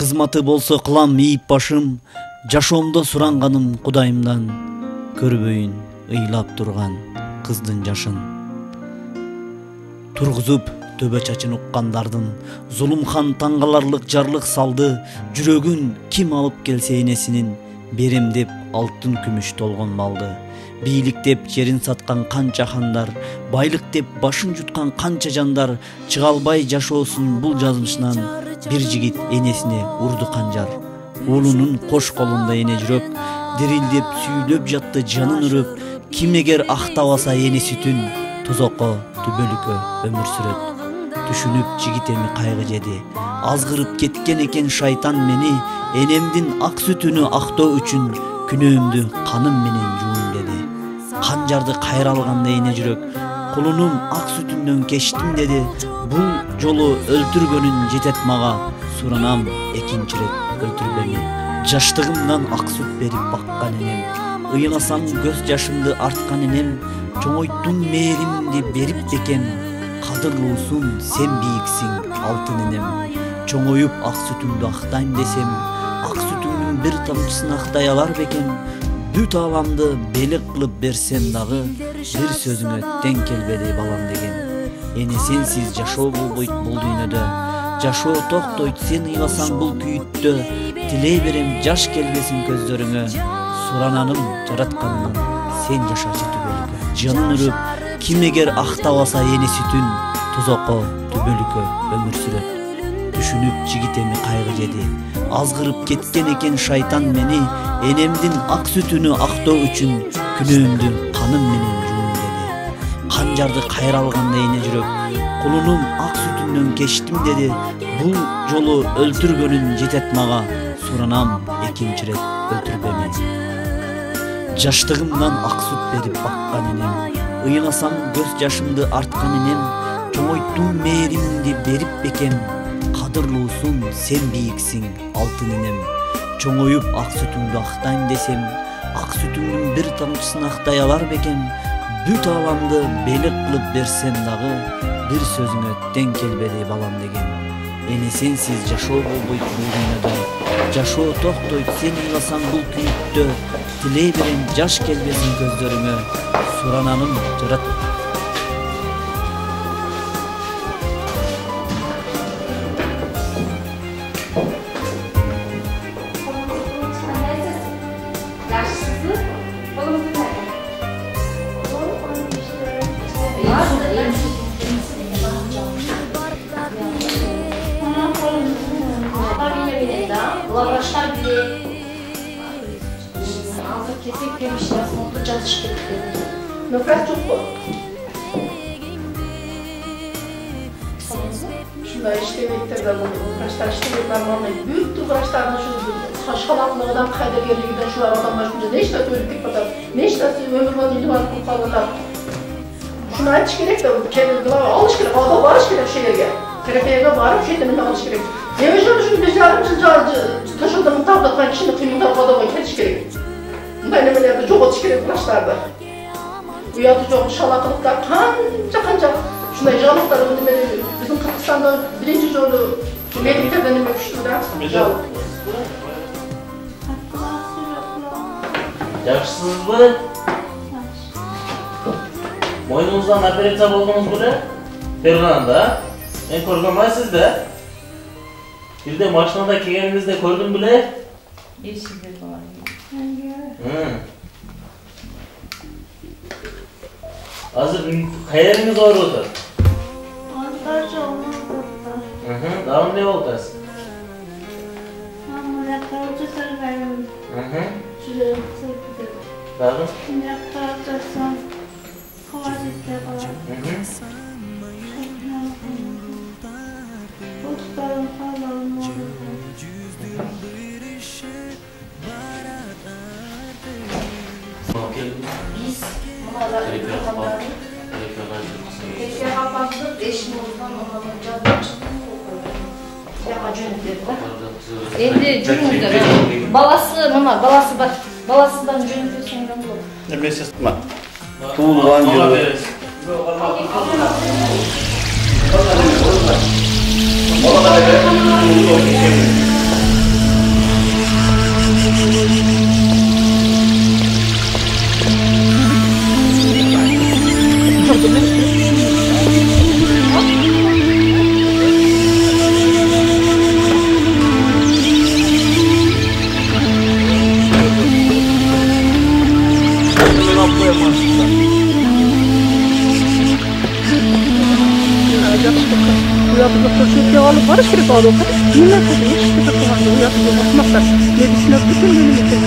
Кызматы болсо кылам ийип башым, жашоомдо суранганым Кудайымдан, көрбөйүн ыйлап турган кыздын жашын. Тургузуп төбө чачын уккандардын, зулумхан таңгаларлык жарлык салды, жүрөгүн ким алып келсе энесинин, берем деп алтын күмүш толгон малды. Бийлик деп жерин саткан канча хандар, байлык деп башын жуткан канча жандар, чыга албай жашоосун бул жазмышынан бир жигит энесине урду канжар. Уулунун кош колунда эне жүрөк, дирилдеп сүйүлөп жатты жанын үрөп, ким эгер актабаса эне сүтүн, тозокко түбөлүккө өмүр сүрөт. Түшүнүп жигит эми кайгы жеди, азгырып кеткен экен шайтан мени, энемдин ак сүтүнү актоо үчүн күнөөмдү каным менен жуун деди. Канжарды кайра алганда эне жүрөк, кулунум ак сүтүндөн кечтим деди. Бул жолу өлтүргөнүн жетет мага, суранам экинчи рет өлтүрбөмү. Жаштыгымдан ак сүт берип баккан энем, ыйыласам көз жашымды арткан энем, чоңойттум мээримди берип бекем, кадырлуусун сен бийиксиң алтын энем. Чоңоюп ак сүтүңдү актайм десем, ак сүтүңдүн бир тамчысын актай алар бекем. Бүт аламды белек кылып берсем дагы, бир сөзүңө тең келбеди балам деген. Эне сенсиз жашоо болбойт бул дүйнөдө, жашоо токтойт сен ыйласаң бул күйүттө. Тилей берем жаш келбесин көздөрүңө, сурананым жараткандан сен жашачы түбөлүккө. Жанын үрүп, ким эгер актабаса эне сүтүн, тозокко түбөлүккө өмүр сүрөт. Түшүнүп жигит эми кайгы жеди, азгырып кеткен экен шайтан мени, энемдин ак сүтүнү актоо үчүн күнөөмдү каным менен жуун деди. Канжарды кайра алганда эне жүрөк, кулунум ак сүтүндөн кечтим деди. Бул жолу өлтүргөнүн жетет мага, суранам экинчи рет өлтүрбөмү. Жаштыгымдан ак сүт берип баккан энем, ыйыласам көз жашымды арткан энем, чоңойттум мээримди берип бекем, кадырлуусун сен бийиксиң алтын энем. Чоңоюп ак сүтүңдү актайм десем, ак сүтүңдүн бир тамчысын актай алар бекем. Бүт аламды белек кылып берсем дагы, бир сөзүңө тең келбеди балам деген. Эне сенсиз жашоо болбойт бул дүйнөдө, жашоо токтойт сен ыйласаң бул күйүттө. Тилей берем жаш келбесин көздөрүңө, сурананым жарат. Lavaşlar bile ağzı kesik demişler, mutlu çalıştık dedi. Nöbet çok bu. Şunlar işte beklerler bunu. Kaçlar işte beklerler. Büyük kaçlardan şu şaşkalaklığı kayda geriliğinden şu adamlar şunca ne işte söyledik kadar. Ne işte ömür var, dili var, kurtarlar. Şunu açık gerek de kendine alış gerek, ağda varış gerek şeylerge. Terapiye varıp şeyden alış gerek. Devşan şunu biz yardımcı taşıdığımı tablatman kişinin kıyımdan adamı ketiş gerek. Bundan emelerde çok atış gerek başlarda. Bu yadı çok şalakılıklar kanca şunday canlıklar ödemeli. Bizim Kırgızistan'da birinci zorlu mediklerden emeküştüler. Yaxşısınız mı? Boynunuzdan operatsiya boldunuz mu da? Ferunanda. Men ko'rganmaysiz da. Bir de mashinada kelganingizda ko'rdim bile. Eshikda bor. Hozir qayeringiz og'riyapti? Antarcha olmoqda. Davom ne o'tasiz? Mana qarorcha sarg'ayim. Juda sevdim. Davom? Bunday qarorchasam quvonchda qolar. Dostlarım falan biz bunlara tekrar kapattık, eşim oradan ondan çıktı. Yaka jönüp Endi jönüp balası var. Balasından jönüp sonra olur. Ne mesaj mı? Tuğulan yeri. Mola барыш керек аурухана. Нема кылды? Эшикти кыргызганда уятып басмактар. Медицина бүтүн бөлүм экен.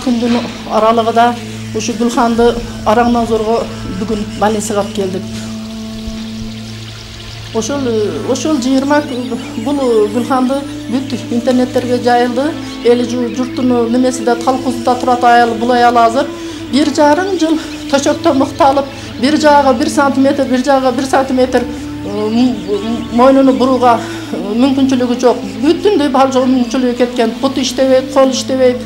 Күндүн аралыгында ушу Гүлханды араңдан зорго бүгүн больницага алып келдик. Ошол 20 бул Гүлханды бүт интернеттерге жайылды. Эли журттун немесинде талкуусунда турат аял, бул аял азыр 1,5 жыл төшөктө мыкталып, bir жагы 1 сантиметр, bir жагы 1 сантиметр мойнуну бурууга мүмкүнчүлүгү жок. Бүтүндөй балжоо мүмкүнчүлүгү кеткен. Буту иштебейт, кол иштебейт.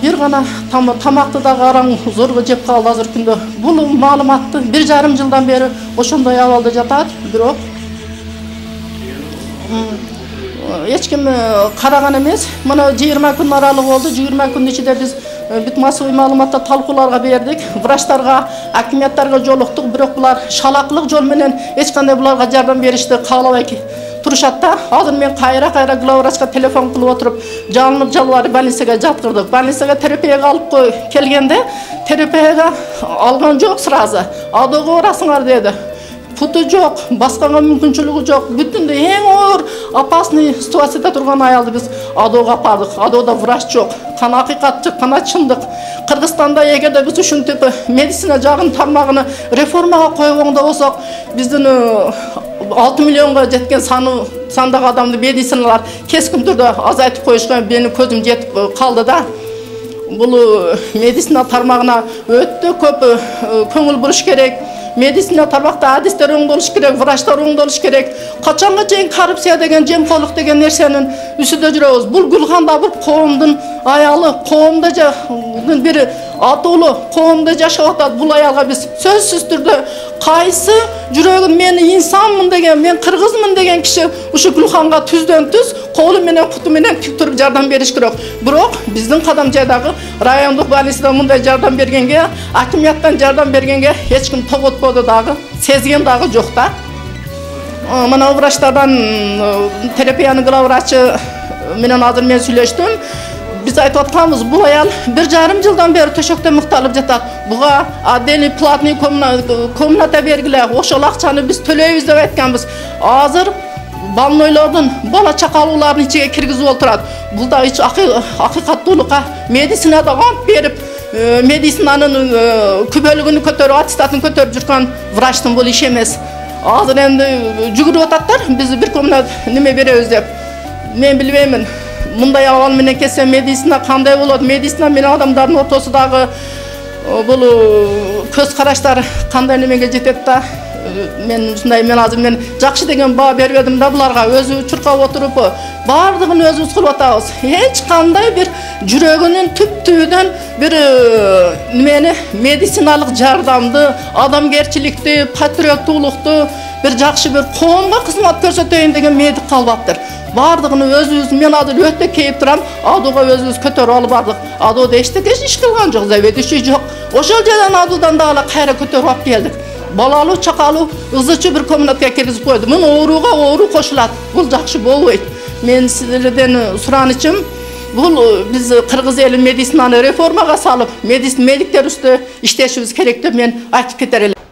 Bir gana tamakты da araң зорго жеп калды азыр күндө. Бул маалыматты 1,5 жылдан бери ошондой абалда жатат, бирок эч ким караган эмес. Мына 20 күн аралык болду. 20 күн ичинде биз бүт массовый маалыматта талкууларга бердик, врачтарга, акимиятtarга жолуктук, бирок булар шалаклык жол менен эч кандай буларга жардам беришти каалабай турушатта. Азыр мен кайра главврачка телефон кылып отуруп, жалынып жалбарып больницага жаткырдык. Больницага терапияга алып келгенде, терапияга алган жок сразу. Адого барасыңар деди. Путу жок, басканга мүмкүнчүлүгү жок. Бүтүндөй эң оор опасный ситуацияда турган аялды биз адога апардык. Адода врач жок. Кана акыйкат жок, кана чындык. Кыргызстанда эгерде биз ушунтип медицина жагын тармагын реформага койгондо болсок, биздин 6 миллионга жеткен сандагы адамды медициналар кескин түрдө азайтып коюшка менин көзүм жетип калды да. Бул медицина тармагына өтө көп көңүл буруш керек. Медицина тармакта адистер оңдолуш керек, врачтар оңдолуш керек. Качанга чейин коррупция деген, жемкорлук деген нерсенин үстүндө жүрөбүз. Бул Гүлханда бир коомдун аялы, коомдо бир атуулу, коомдо жашап атат. Бул аялга биз сөзсүз түрдө кайсы жүрөгүн мен инсанмын деген, мен кыргызмын деген киши ушу Гүлханга түздөн түз колу менен путу менен тик туруп жардам бериш керек. Бирок биздин кадам жайдагы райондук больницада мындай жардам бергенге, акимияттан жардам бергенге эч ким тоготподу дагы, сезген дагы жок да. Мына врачтардан терапиянын главврачы менен азыр мен сүйлөштүм. Biz aytып атканбыз, бул аял 1,5 жылдан бери төшөктө мыкталып жатат. Буга отдельный платный комната бергиле, ошол акчаны биз төлөйбүз деп айтканбыз. Азыр балнойлордун, бала чакалуулардын ичиге киргизип отурат. Бул да эч акыйкаттуулукка медицинада ант берип, медицинанын күбөлүгүн көтөрүп, аттестатын көтөрүп жүргөн врачтын бул иши эмес. Азыр энди жүгүрүп ататтар, биз бир комнат неме беребиз деп. Мен билбеймин. Мындай абал менен кетсе медицина кандай болот? Медицина менен адамдардын ортосундагы бул көз караштар кандай немеге жетет да мен азыр мен жакшы деген баа бербедим да буларга өзү чуркап отуруп баардыгын өзүбүз кылып атабыз эч кандай бир жүрөгүнүн түптүүдөн бир немени медициналык жардамды адамгерчиликти патриоттуулукту бир жакшы бир коомго кызмат көрсөтөйүн деген медик калбаптыр баардыгын өзүбүз мен азыр өтө кейип турам адууга өзүбүз көтөрүп алып бардык адууда эчтеке иш кылган жок заведующий жок ошол жерден адуудан дагы кайра көтөрүп алып келдик балалуу чакалуу ызычы бир комнатка киргизип койду мына ооруга оору кошулат бул жакшы болбойт мен силерден суранычым бул биз кыргыз эли медицинаны реформага салып медиктерибизди иштешибиз керек деп мен айтып кетер элем.